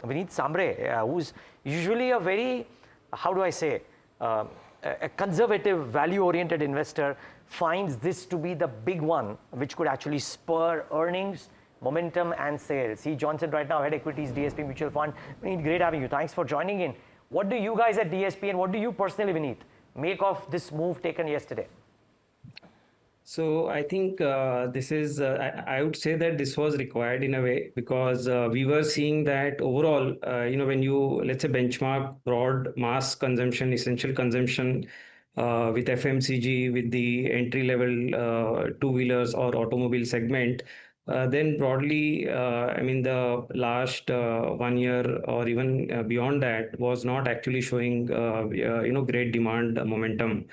Vinit Sambre, who's usually a very, how do I say, a conservative, value-oriented investor, finds this to be the big one, which could actually spur earnings, momentum, and sales. See Johnson right now, head equities, DSP Mutual Fund. Vinit, great having you. Thanks for joining in. What do you guys at DSP and what do you personally, Vinit, make of this move taken yesterday? So I think this is, I would say that this was required in a way because we were seeing that overall, when you, let's say, benchmark broad mass consumption, essential consumption with FMCG, with the entry level two-wheelers or automobile segment, then broadly, I mean, the last 1 year or even beyond that was not actually showing, great demand momentum.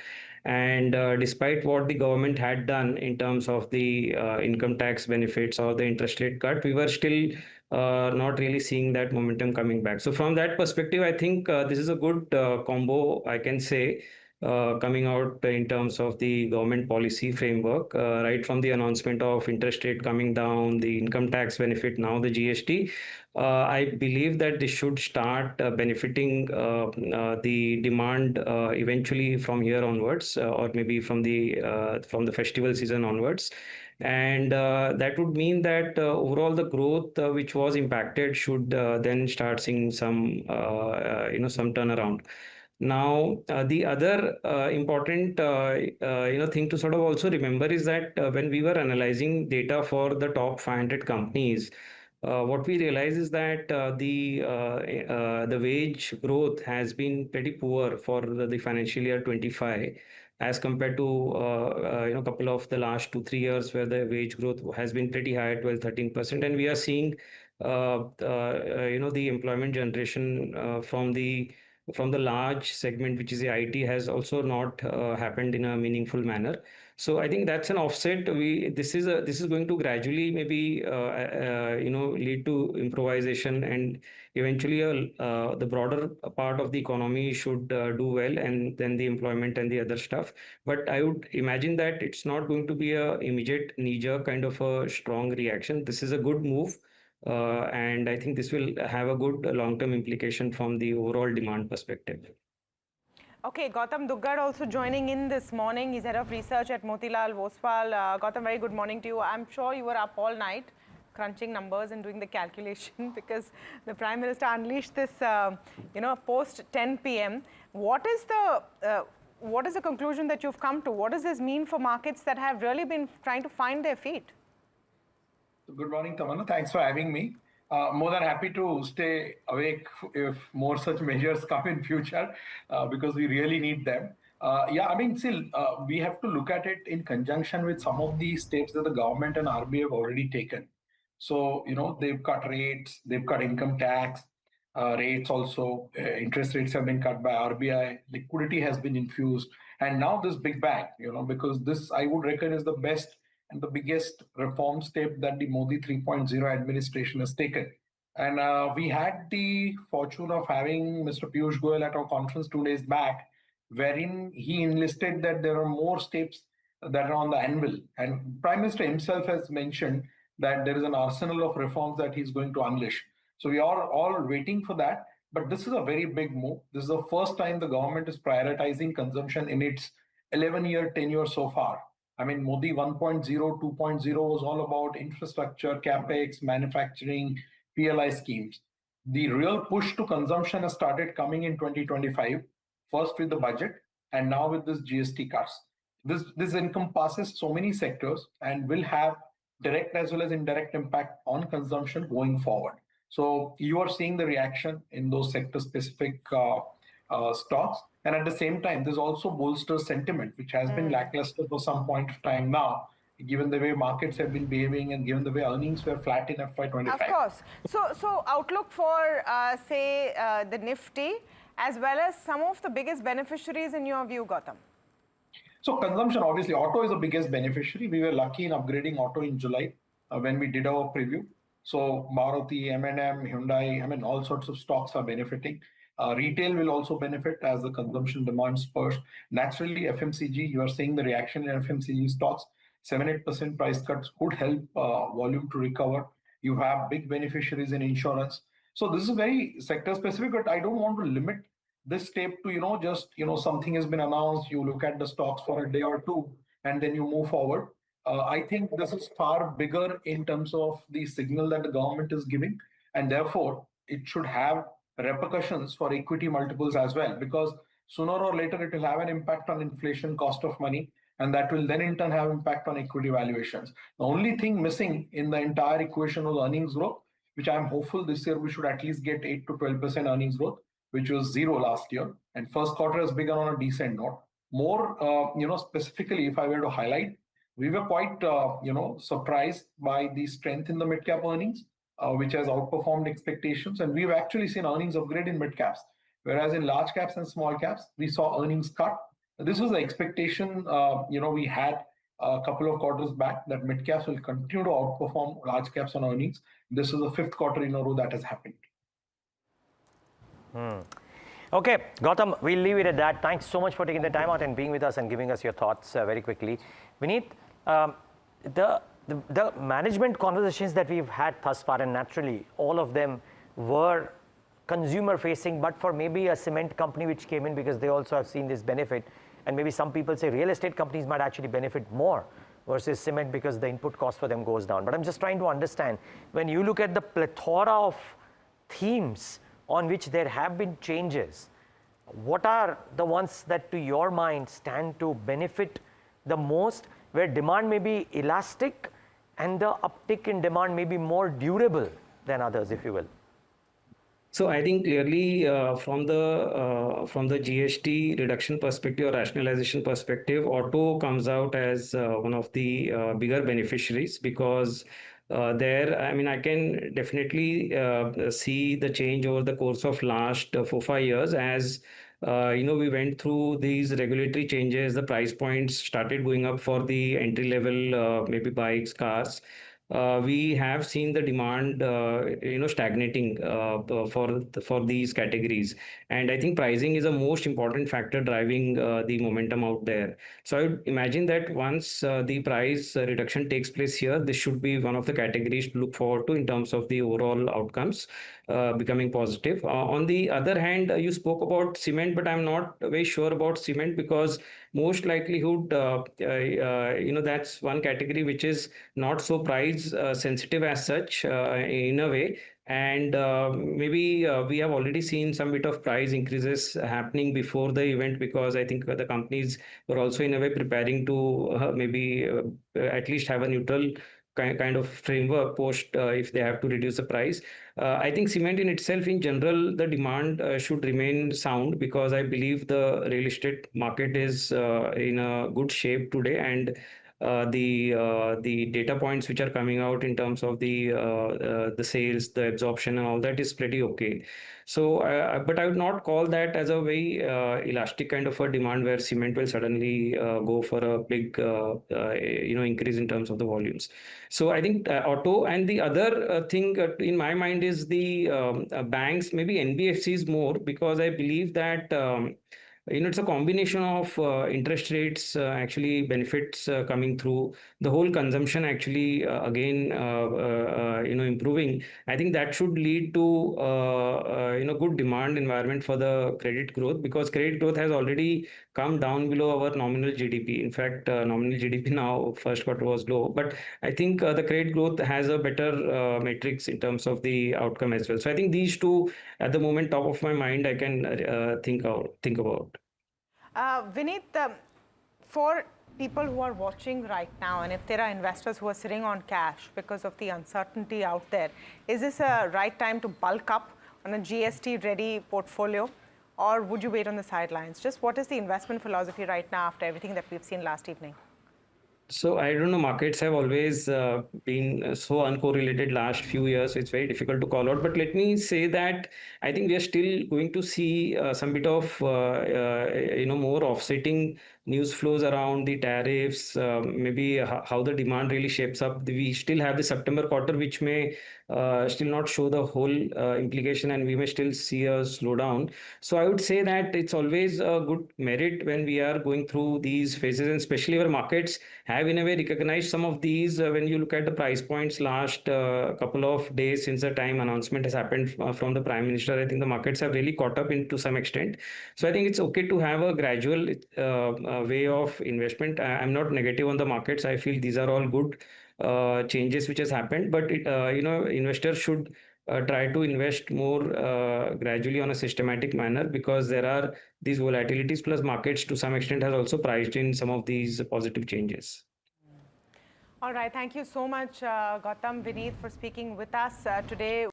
And despite what the government had done in terms of the income tax benefits or the interest rate cut, we were still not really seeing that momentum coming back. So from that perspective, I think this is a good combo, I can say, coming out in terms of the government policy framework, right from the announcement of interest rate coming down, the income tax benefit, now the GST. I believe that this should start benefiting the demand eventually from here onwards, or maybe from the festival season onwards. And that would mean that overall the growth which was impacted should then start seeing some turnaround. Now, the other important thing to sort of also remember is that when we were analyzing data for the top 500 companies, what we realize is that the wage growth has been pretty poor for the financial year 25 as compared to couple of the last 2-3 years where the wage growth has been pretty high at 12-13%, and we are seeing the employment generation from the large segment, which is the IT, has also not happened in a meaningful manner. So I think that's an offset. This is going to gradually maybe lead to improvisation, and eventually the broader part of the economy should do well, and then the employment and the other stuff. But I would imagine that it's not going to be a immediate knee-jerk kind of a strong reaction. This is a good move. And I think this will have a good long-term implication from the overall demand perspective. Okay, Gautam Duggad also joining in this morning. He's head of research at Motilal Oswal. Gautam, very good morning to you. I'm sure you were up all night crunching numbers and doing the calculation because the Prime Minister unleashed this, post 10 p.m. What is the conclusion that you've come to? What does this mean for markets that have really been trying to find their feet? Good morning, Tamanna. Thanks for having me. More than happy to stay awake if more such measures come in future, because we really need them. Still, we have to look at it in conjunction with some of the steps that the government and RBI have already taken. So, they've cut rates, they've cut income tax rates also, interest rates have been cut by RBI, liquidity has been infused, and now this big bang, because this, I would reckon, is the best and the biggest reform step that the Modi 3.0 administration has taken. And we had the fortune of having Mr. Piyush Goyal at our conference 2 days back, wherein he enlisted that there are more steps that are on the anvil. And Prime Minister himself has mentioned that there is an arsenal of reforms that he's going to unleash. So we are all waiting for that. But this is a very big move. This is the first time the government is prioritizing consumption in its 11-year tenure so far. I mean, Modi 1.0, 2.0 was all about infrastructure, capex, manufacturing, PLI schemes. The real push to consumption has started coming in 2025, first with the budget and now with this GST cuts. This encompasses so many sectors and will have direct as well as indirect impact on consumption going forward. So you are seeing the reaction in those sector-specific stocks. And at the same time, there's also bolsters sentiment, which has been lackluster for some point of time now, given the way markets have been behaving and given the way earnings were flat in FY25. Of course. So outlook for, the Nifty, as well as some of the biggest beneficiaries in your view, Gautam? So consumption, obviously, auto is the biggest beneficiary. We were lucky in upgrading auto in July when we did our preview. So Maruti, M&M, Hyundai, all sorts of stocks are benefiting. Retail will also benefit as the consumption demand spurs. Naturally, FMCG, you are seeing the reaction in FMCG stocks. 7-8% price cuts could help volume to recover. You have big beneficiaries in insurance. So this is very sector specific, but I don't want to limit this tape to, just, something has been announced, you look at the stocks for a day or two, and then you move forward. I think this is far bigger in terms of the signal that the government is giving, and therefore it should have repercussions for equity multiples as well, because sooner or later it will have an impact on inflation, cost of money, and that will then in turn have impact on equity valuations. The only thing missing in the entire equation was earnings growth, which I'm hopeful this year we should at least get 8 to 12% earnings growth, which was zero last year. And first quarter has begun on a decent note. More, specifically, if I were to highlight, we were quite, surprised by the strength in the mid cap earnings, which has outperformed expectations. And we've actually seen earnings upgrade in mid caps, whereas in large caps and small caps, we saw earnings cut. This was the expectation, we had a couple of quarters back, that mid caps will continue to outperform large caps on earnings. This is the fifth quarter in a row that has happened. Okay, Gautam, we'll leave it at that. Thanks so much for taking the time out and being with us and giving us your thoughts very quickly. Vinit, the management conversations that we've had thus far, and naturally all of them were consumer facing, but for maybe a cement company which came in because they also have seen this benefit, and maybe some people say real estate companies might actually benefit more versus cement because the input cost for them goes down. But I'm just trying to understand, when you look at the plethora of themes on which there have been changes, what are the ones that to your mind stand to benefit the most, where demand may be elastic and the uptick in demand may be more durable than others, if you will? So I think clearly from the GST reduction perspective or rationalization perspective, auto comes out as one of the bigger beneficiaries, because there, I mean, I can definitely see the change over the course of last 4-5 years as we went through these regulatory changes. The price points started going up for the entry level, maybe bikes, cars. We have seen the demand, stagnating for these categories, and I think pricing is a most important factor driving the momentum out there. So I would imagine that once the price reduction takes place here, this should be one of the categories to look forward to in terms of the overall outcomes becoming positive. On the other hand, you spoke about cement, but I'm not very sure about cement, because most likelihood, that's one category which is not so price sensitive as such in a way. And maybe we have already seen some bit of price increases happening before the event, because I think the companies were also in a way preparing to maybe at least have a neutral kind of framework post if they have to reduce the price. I think cement in itself, in general, the demand should remain sound, because I believe the real estate market is in a good shape today, and the data points which are coming out in terms of the sales, the absorption, and all that is pretty okay. So, but I would not call that as a very elastic kind of a demand where cement will suddenly go for a big increase in terms of the volumes. So I think auto, and the other thing in my mind is the banks, maybe NBFCs more, because I believe that it's a combination of interest rates, actually benefits coming through, the whole consumption actually again improving. I think that should lead to good demand environment for the credit growth, because credit growth has already come down below our nominal GDP. In fact, nominal GDP now first quarter was low, but I think the credit growth has a better matrix in terms of the outcome as well. So I think these two at the moment top of my mind I can think about. Vinit, for people who are watching right now, and if there are investors who are sitting on cash because of the uncertainty out there, is this a right time to bulk up on a GST ready portfolio, or would you wait on the sidelines? Just what is the investment philosophy right now after everything that we've seen last evening? So I don't know, markets have always been so uncorrelated last few years. So it's very difficult to call out. But let me say that I think we are still going to see some bit of more offsetting news flows around the tariffs, maybe how the demand really shapes up. We still have the September quarter, which may still not show the whole implication, and we may still see a slowdown. So I would say that it's always a good merit when we are going through these phases, and especially our markets have in a way recognized some of these. When you look at the price points last couple of days since the time announcement has happened from the Prime Minister, I think the markets have really caught up to some extent. So I think it's okay to have a gradual way of investment. I'm not negative on the markets. I feel these are all good changes which has happened, but investors should try to invest more gradually on a systematic manner, because there are these volatilities, plus markets to some extent has also priced in some of these positive changes. All right, thank you so much, Gautam, Vinit, for speaking with us today.